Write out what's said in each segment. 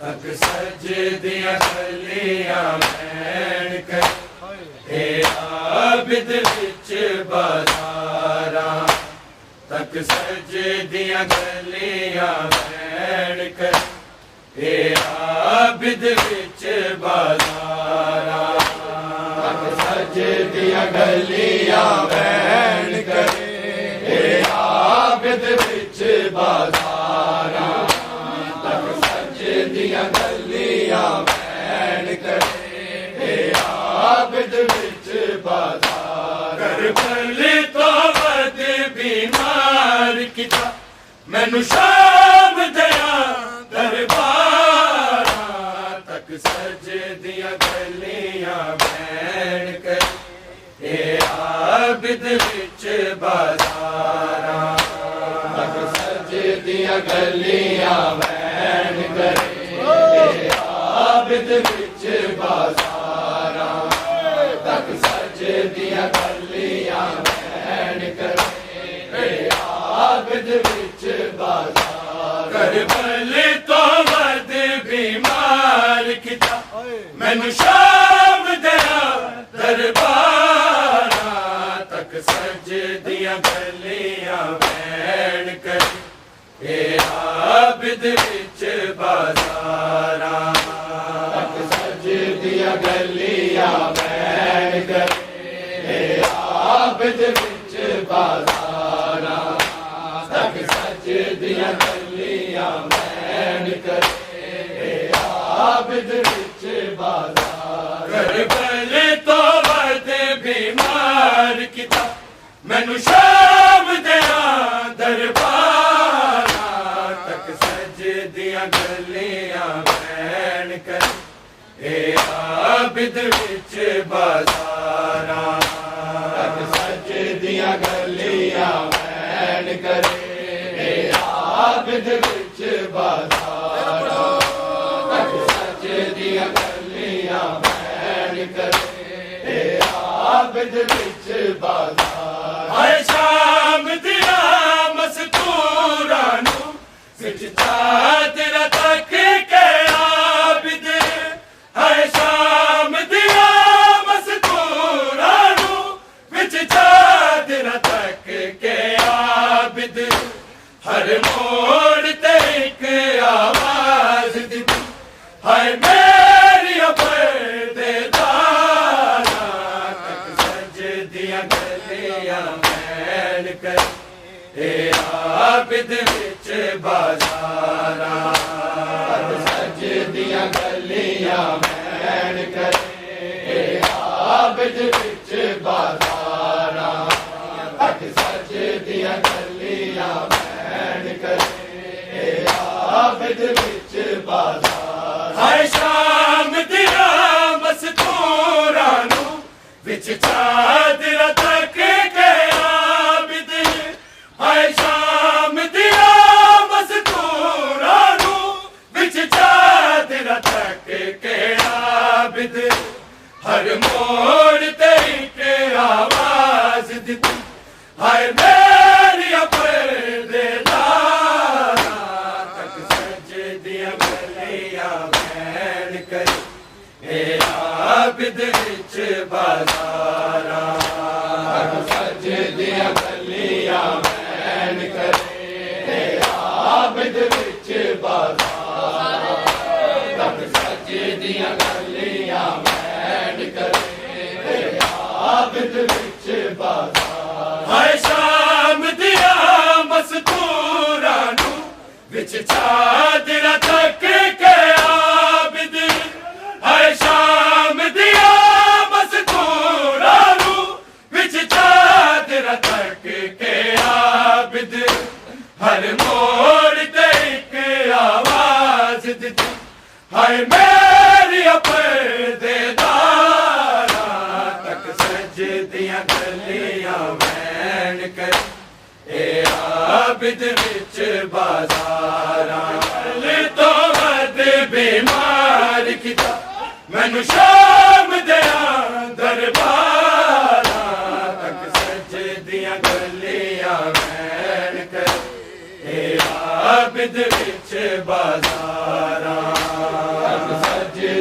तक सजदियां गलियां भैन कर हे आबिद विच बाजारां तक सजदियां गलियां भैन कर हे आबिद विच बाजारां तक सजदियां गलियां भैन कर हे आबिद विच बाजारां तक सजदियां गलियां भैन कर हे आबिद विच बाजार करबले तो वद बीमार किता मैनू शाम दया दरबारां तक सजदियां गलियां भैन कर हे आबिद विच बाजारां तक सजदियां गलियां भैन कर हे आबिद विच बाजारां तक सजदियां गलियां भैन कर हे आबिद विच बाजार करबले तो वद बीमार किता मैनू शाम दया दरबारां तक सजदियां गलियां भैन कर हे आबिद विच बाजारां तक सजदियां गलियां भैन कर हे आबिद विच बाजारां तक सजदियां गलियां भैन कर हे आबिद विच बाजार करबले तो वद बीमार किता मैनू शाम दया दरबारां तक सजदियां गलियां भैन कर हे आबिद विच बाजारां तक सजदियां गलियां भैन कर हे आबिद विच बाजारां तक सजदियां गलियां भैन कर हे आबिद विच बाजार हाय शाम दिया मस्तूरां नू विच चादरा तक के आबिद हाय शाम दिया मस्तूरां नू विच चादरा तक के आबिद हर मोड़ ते एक आवाज दी हाय मेरी पर्देदारां तक सजदियां गलियां भैन कर हे आबिद विच बाजारां तक सजदियां गलियां भैन कर हे आबिद विच बाजारां तक सजदियां गलियां भैन कर हे आबिद विच बाजार हाय शाम दिया मस्तूरां नू विच चादरा तक के आबिद हाय शाम दिया मस्तूरां नू विच चादरा तक के आबिद हर मोड़ ते एक आवाज दिती हाय मेरी पर्देदारां तक सजदियां गलियां भैन कर हे आबिद विच बाजारां तक सजदियां गलियां भैन कर हे आबिद विच बाजारां तक सजदियां गलियां भैन कर हे आबिद विच बाजार हाय शाम दिया मस्तूरां नू विच चादरा तक के आबिद हाय शाम दिया मस्तूरां नू विच चादरा तक के आबिद हर मोड़ ते एक आवाज दिती हाय मेरी पर्देदारां तक सजदियां गलियां भैन कर हे आबिद विच बाजारां तो वद बीमार किता मैनू शाम दया दरबारां तक सजदियां गलियां भैन कर हे आबिद विच बाजारां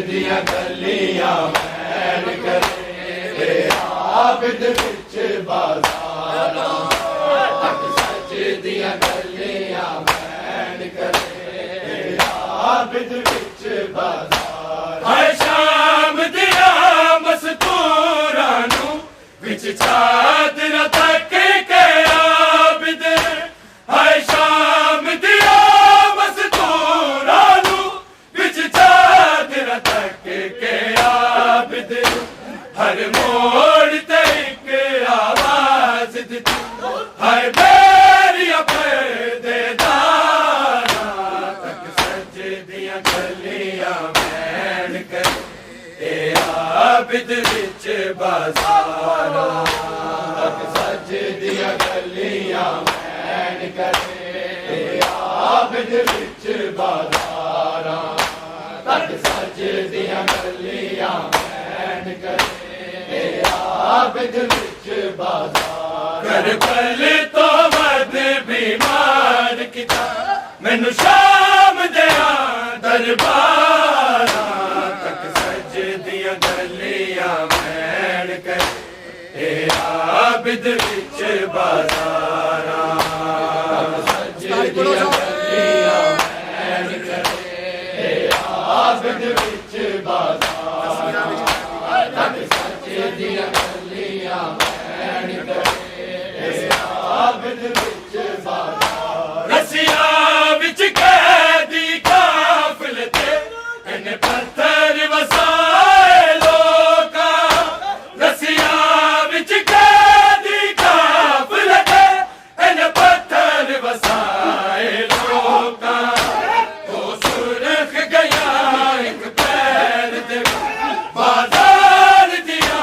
दियां गलियां मैन करे आबिद विच बाज़ारां हक सच दियां गलियां मैन करे आबिद विच बाज़ारां हाय शाम दियां मस्तूरां नूं विच चादरां तक के आबिद हाय शाम दियां मस्तूरां नूं विच चादरां तक के आबिद हर मोड़ ते एक आवाज दिती हाय मेरिया परदेदारां तक सज दियां गलियां मैन करे आबिद विच बाज़ारां तक सज दियां गलियां मैन करे आबिद विच बाज़ारां तक सज दियां गलियां मैन करे आबिद विच बाज़ारां करबल तो वध बीमार किता मैनू शाम दियां दरबारां तक सज दियां गलियां मैन करे आबिद विच बाज़ारां तक सज दियां गलियां मैन करे आबिद विच बाज़ारां तक सज दियां गलियां मैन करे आबिद विच बाज़ारां रसिया विच कैदी काफिल ते इन्ने पत्थर वसाए लोका रसिया विच कैदी काफिल ते इन्ने पत्थर वसाए लोका ओ सुरख गया एक पैर दे बाजार दिया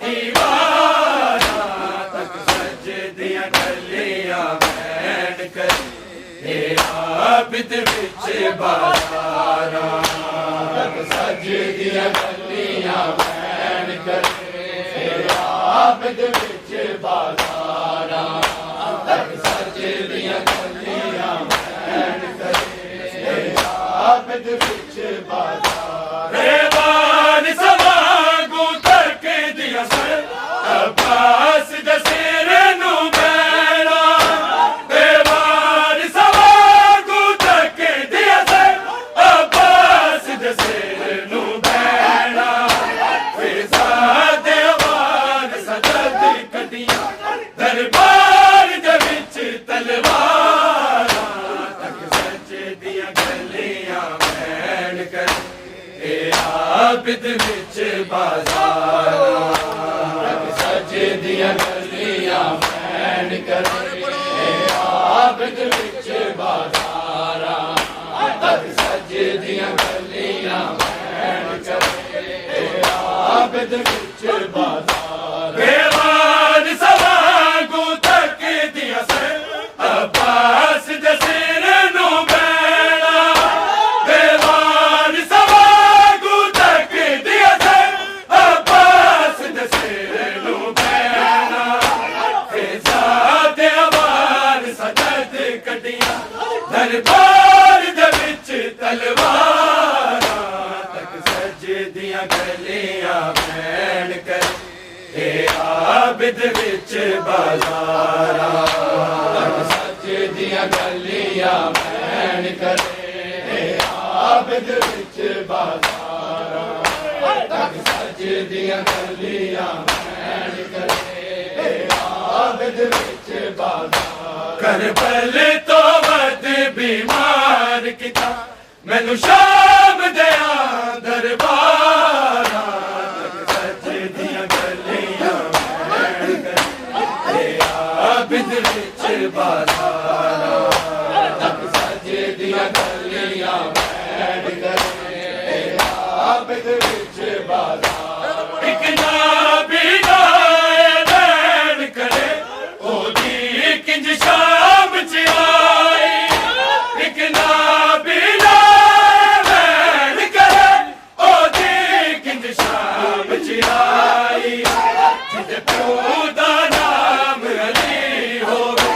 दीवारां तक सज दियां गलियां मैन करे आबिद विच बाज़ारां तक सज दियां गलियां मैन करे आबिद विच बाज़ारां तक सज दियां गलियां मैन करे आबिद विच बाज़ारां रेवान समागू तक दिया सर अब्बास दे सिर नूं बैणा रेवान समागू तक दिया सर अब्बास दे सिर नूं बैणा फिजा दे वार सदद कटियां दरबार दे विच तलवारां तक सज दियां गलियां मैन करे आबिद विच बाज़ारां तक सज दियां गलियां मैन करे आबिद विच बाज़ारां तक सज दियां गलियां मैन करे आबिद विच बाज़ारां रेवान समागू तक दिया सर अब्बास दे सिर नूं बैणा रेवान समागू तक दिया सर अब्बास दे सिर नूं बैणा फिजा दे वार सदद कटियां दरबार दे विच तलवारां तक सज दियां गलियां मैन करे आबिद विच बाज़ारां तक सज दियां गलियां मैन करे आबिद विच बाज़ारां तक सज दियां गलियां मैन करे आबिद विच बाज़ारां करबल तो वध बीमार किता मैनू शाम दियां दरबारां तक सज दियां गलियां मैन करे आबिद विच बाज़ारां तक सज दियां गलियां मैन करे आबिद विच बाज़ारां इक नाबी दा ऐलान करे ओदी किंज शाम च आई इक नाबी दा ऐलान करे ओदी किंज शाम च आई जिदे प्यो दा नाम अली होवे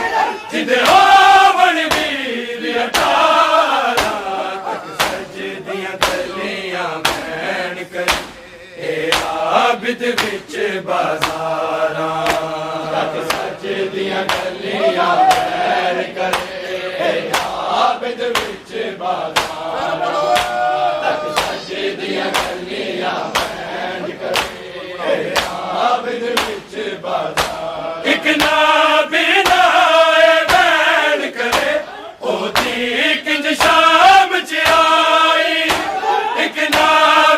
जिदे होवन वीर अटारा तक सज दियां गलियां मैन आबिद विच बाजारां तक सजदियां गलियां बैर करे आबिद विच बाजारां तक सजदियां गलियां बैर करे आबिद विच बाजारां एक ना बिना बैर करे ओदी किंज शाम च आई एक ना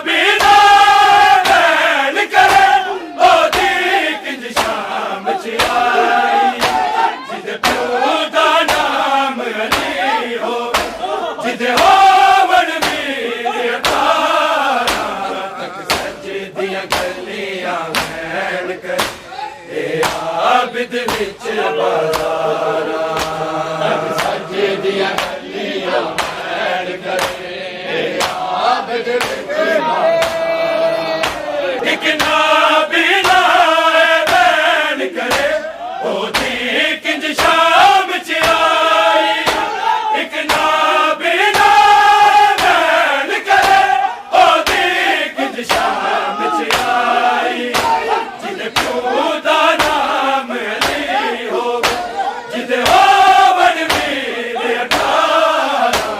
बिना बैर करे ओदी किंज शाम च आई जिदे प्यो दा नाम अली होवे जिदे होवन वीर अतारा तक सजदियां गलियां बैर करे आबिद विच बाजारां तक सजदियां गलियां बैर करे आबिद विच बाजारां एक ना बिना बैर करे ओदी किंज शाम च आई एक ना बिना बैर करे ओदी किंज शाम च आई जिदे प्यो दा नाम अली होवे जिदे होवन वीर अतारा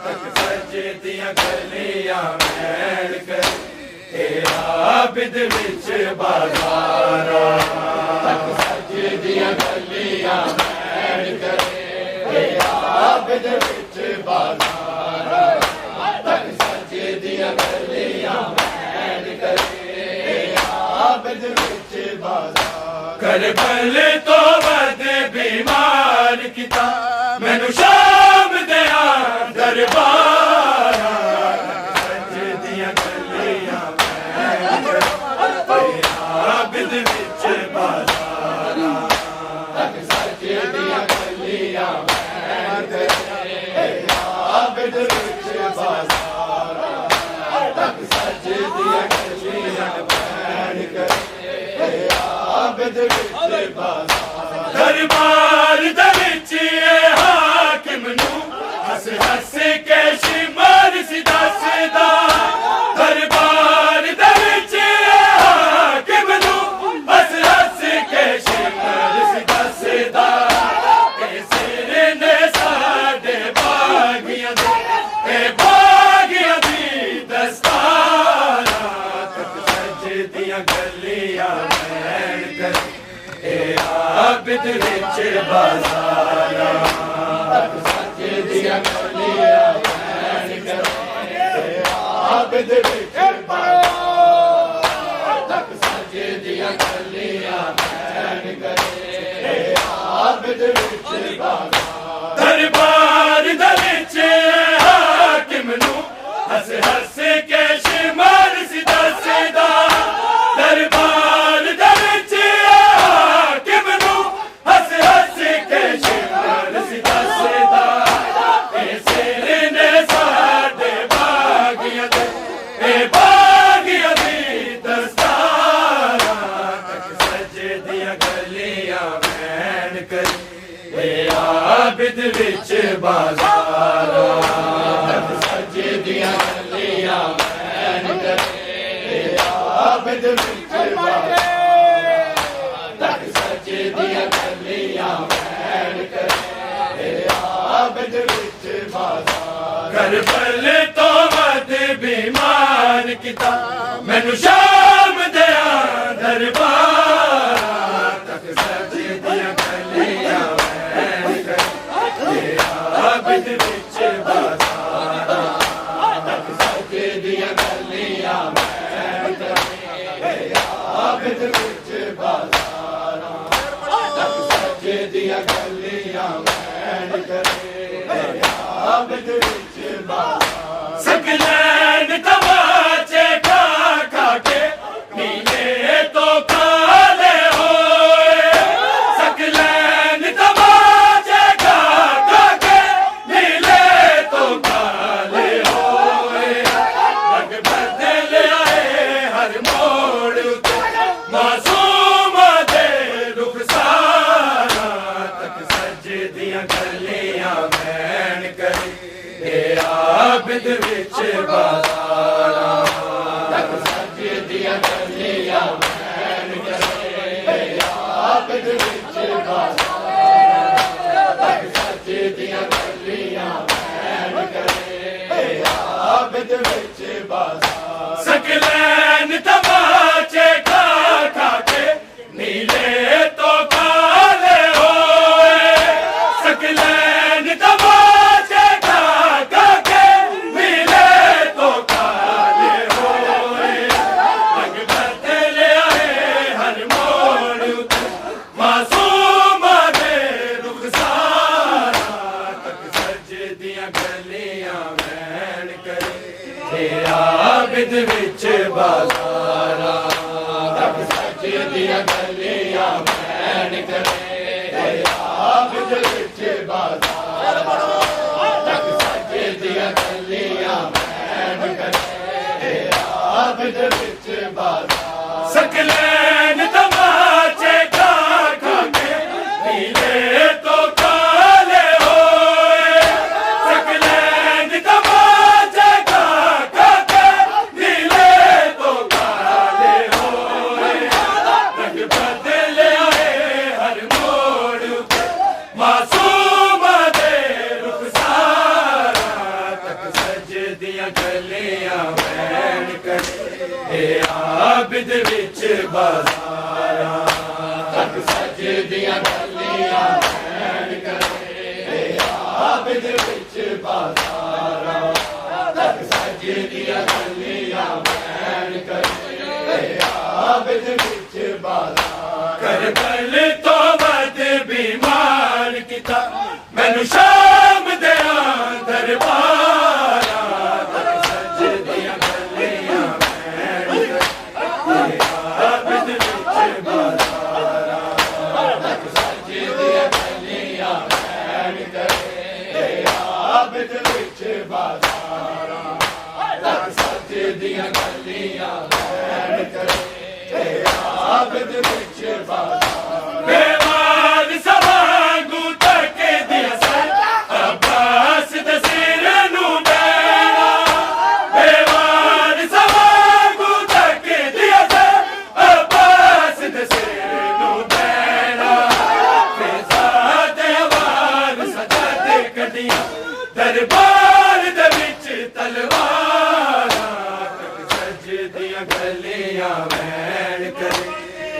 तक सजदियां गलियां बैर करे आबिद विच बाजारां तक सजदियां गलियां बैर करे आबिद विच बाजारां तक सजदियां गलियां बैर करे आबिद विच बाजारां करबल तो वध बीमार किता मैनू शाम दिया दरबारां सजदियां गलियां बैर करे आबिद विच बाजारां तक सजदियां गलियां बैर करे आबिद विच बाजारां तक सजदियां गलियां बैर करे आबिद विच बाजारां दरबार दे विच हाकिम नू हस हस के शिमर सी दसदा दरबार दे विच हाकिम नू हस हस के शिमर सी दसदा ए सिर ने साडे बागियां दे ए बागियां दी दस्तारां तक सजदियां गलियां बैर करे आबिद विच बाजारां तक सजदियां गलियां बैर करे आबिद विच बाजारां तक सजदियां गलियां बैर करे आबिद विच बाजारां दरबार दे विच हाकिम नू हस हस के शिमर सी दसदा दरबार दे विच हाकिम नू हस हस के शिमर सी दसदा ए सिर ने साडे बागियां दे ए बागियां दी दस्तारां तक सजदियां गलियां बैर करे आबिद विच बाजारां तक सजदियां गलियां बैर करे आबिद विच बाजारां तक सजदियां गलियां बैर करे आबिद विच बाजारां करबल तो वध बीमार किता मैनू शाम दिया दरबारां तक सजदियां गलियां बैर करे आबिद विच बाजारां तक सजदियां गलियां बैर करे आबिद विच बाजारां तक सजदियां गलियां बैर करे आबिद विच बाजारां सकलैन तमाचे खा खा के नीले तो काले होए सकलैन तमाचे खा खा के नीले तो काले होए रंग बदल आए हर मोड़ उते मासूम दे रुखसारां तक सजदियां गलियां बैन करे आबिद विच बाजारां तक सजदियां गलियां ਆਬਦ ਵਿੱਚ ਬਾਜ਼ਾਰ ਸਕਲੈਨ ਤਮਾਚੇ ਖਾ ਖਾ ਕੇ ਨੀਲੇ ਤੋਂ ਕਾਲੇ ਹੋਏ ਸਕਲੈਨ ਤਮਾਚੇ ਖਾ ਖਾ ਕੇ ਨੀਲੇ ਤੋਂ ਕਾਲੇ ਹੋਏ ਰੰਗ ਬਦਲ ਆਏ ਹਰ ਮੋੜ ਉੱਤੇ ਮਾਸੂਮਾਂ ਦੇ ਰੁਖਸਾਰਾਂ ਤੱਕ ਸਜਦੀਆਂ ਗਲੀਆਂ ਵਹਿਣ ਕਰੇ ਇਹ ਆਬਦ ਵਿੱਚ ਬਾਜ਼ਾਰਾਂ ਤੱਕ ਸਜਦੀਆਂ ਗਲੀਆਂ ਵਹਿਣ ਕਰੇ ਇਹ ਆਬਦ ਵਿੱਚ ਬਾਜ਼ਾਰਾਂ ਤੱਕ ਸਜਦੀਆਂ ਗਲੀਆਂ ਵਹਿਣ ਕਰੇ ਇਹ ਆਬਦ ਵਿੱਚ ਬਾਜ਼ਾਰਾਂ ਸਕਲੈਨ ਤਮਾਚੇ ਖਾ ਖਾ ਕੇ ਨੀਲੇ ਤੋਂ ਕਾਲੇ ਹੋਏ ਸਕਲੈਨ ਤਮਾਚੇ ਖਾ ਖਾ ਕੇ ਨੀਲੇ ਤੋਂ ਕਾਲੇ ਹੋਏ ਰੰਗ ਬਦਲ ਆਏ ਹਰ ਮੋੜ ਉੱਤੇ ਮਾਸੂਮਾਂ ਦੇ ਰੁਖਸਾਰਾਂ ਤੱਕ ਸਜਦੀਆਂ ਗਲੀਆਂ ਵਹਿਣ ਕਰੇ ਇਹ ਆਬਦ ਵਿੱਚ ਬਾਜ਼ਾਰਾਂ ਤੱਕ ਸਜਦੀਆਂ ਗਲੀਆਂ ਵਹਿਣ ਕਰੇ ਇਹ ਆਬਦ ਵਿੱਚ ਬਾਜ਼ਾਰਾਂ ਤੱਕ ਸਜਦੀਆਂ ਗਲੀਆਂ ਵਹਿਣ ਕਰੇ ਇਹ ਆਬਦ ਵਿੱਚ ਬਾਜ਼ਾਰਾਂ ਕਰਬਲ ਤੋਂ ਵੱਧ ਬਿਮਾਰ ਕੀਤਾ ਮੈਨੂੰ ਸ਼ਾਮ ਦੇ ਦਰਬਾਰਾਂ ਤੱਕ ਸਜਦੀਆਂ ਗਲੀਆਂ ਵਹਿਣ ਕਰੇ ਆਬਦ ਵਿੱਚ ਬਾਜ਼ਾਰਾਂ ਤੱਕ ਸਜਦੀਆਂ ਗਲੀਆਂ ਵਹਿਣ ਕਰੇ ਆਬਦ ਵਿੱਚ ਬਾਜ਼ਾਰਾਂ ਤੱਕ ਸਜਦੀਆਂ ਗਲੀਆਂ ਵਹਿਣ ਕਰੇ ਆਬਦ ਵਿੱਚ ਬਾਜ਼ਾਰਾਂ ਬੇਵਾਲ ਸਵਾਂਗੂ ਤੱਕੇ ਦਿਆ ਸਰ ਅਬਾਸ ਦੇ ਸਿਰ ਨੂੰ ਬੈਣਾ ਬੇਵਾਲ ਸਵਾਂਗੂ ਤੱਕੇ ਦਿਆ ਸਰ ਅਬਾਸ ਦੇ ਸਿਰ ਨੂੰ ਬੈਣਾ ਫੇਜ਼ਾ ਦੇ ਵਾਰ ਸਜਾ ਦੇ ਕੱਢੀਆਂ ਦਰਬਾਰ ਦੇ ਵਿੱਚ ਤਲਵਾਰਾਂ ਤੱਕ ਸਜਦੀਆਂ ਗਲੀਆਂ ਵਹਿਣ ਕਰੇ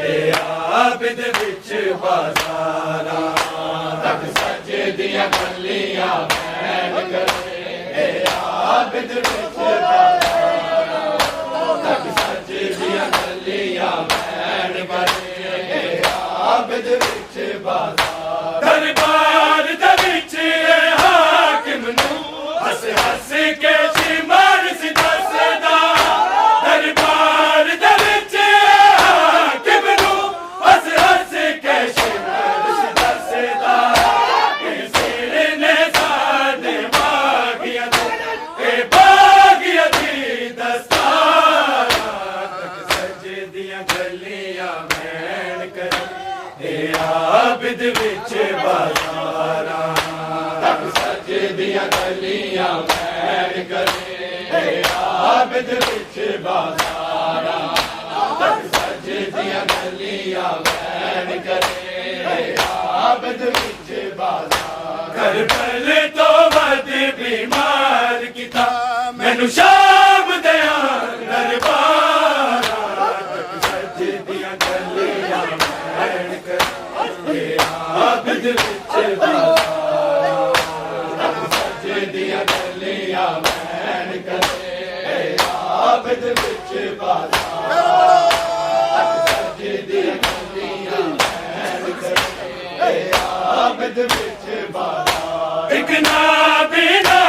ਇਹ ਆਬਦ ਵਿੱਚ ਬਾਜ਼ਾਰਾਂ ਤੱਕ ਸਜਦੀਆਂ ਗਲੀਆਂ ਵਹਿਣ ਕਰੇ ਇਹ ਆਬਦ ਵਿੱਚ ਬਾਜ਼ਾਰਾਂ ਤੱਕ ਸਜਦੀਆਂ ਗਲੀਆਂ ਵਹਿਣ ਕਰੇ ਇਹ ਆਬਦ ਵਿੱਚ ਬਾਜ਼ਾਰਾਂ ਦਰਬਾਰ ਦੇ ਵਿੱਚ ਇਹ ਹਾਕਿਮ ਨੂੰ ਹੱਸ ਹੱਸ ਕੇ ਸ਼ਿਮਾਰ ਸੀ ਦੱਸਦਾ ਦਰਬਾਰ ਦੇ ਵਿੱਚ ਇਹ ਹਾਕਿਮ ਨੂੰ ਹੱਸ ਹੱਸ ਕੇ ਸ਼ਿਮਾਰ ਸੀ ਦੱਸਦਾ ਇਹ ਸਿਰ ਨੇ ਸਾਡੇ ਬਾਗੀਆਂ ਦੇ ਇਹ ਬਾਗੀਆਂ ਦੀ ਦਸਤਾਰਾਂ ਤੱਕ ਸਜਦੀਆਂ ਗਲੀਆਂ ਵਹਿਣ ਕਰੇ ਇਹ ਆਬਦ ਵਿੱਚ ਬਾਜ਼ਾਰਾਂ ਤੱਕ ਸਜਦੀਆਂ ਗਲੀਆਂ ਵਹਿਣ ਕਰੇ ਇਹ ਆਬਦ ਵਿੱਚ ਬਾਜ਼ਾਰਾਂ ਤੱਕ ਸਜਦੀਆਂ ਗਲੀਆਂ ਵਹਿਣ ਕਰੇ ਇਹ ਆਬਦ ਵਿੱਚ ਬਾਜ਼ਾਰਾਂ ਕਰਬਲ ਤੋਂ ਵੱਧ ਬਿਮਾਰ ਕੀਤਾ ਮੈਨੂੰ ਸ਼ਾਮ ਦੇ ਦਰਬਾਰਾਂ ਤੱਕ ਸਜਦੀਆਂ ਗਲੀਆਂ ਵਹਿਣ ਕਰੇ ਇਹ ਆਬਦ ਵਿੱਚ ਬਾਜ਼ਾਰਾਂ ਤੱਕ ਸਜਦੀਆਂ ਗਲੀਆਂ ਵਹਿਣ ਕਰੇ ਇਹ ਆਬਦ ਵਿੱਚ ਬਾਜ਼ਾਰਾਂ ਤੱਕ ਸਜਦੀਆਂ ਗਲੀਆਂ ਵਹਿਣ ਕਰੇ ਇਹ ਆਬਦ ਵਿੱਚ ਬਾਜ਼ਾਰਾਂ ਇੱਕ ਨਾ ਬਿਨਾ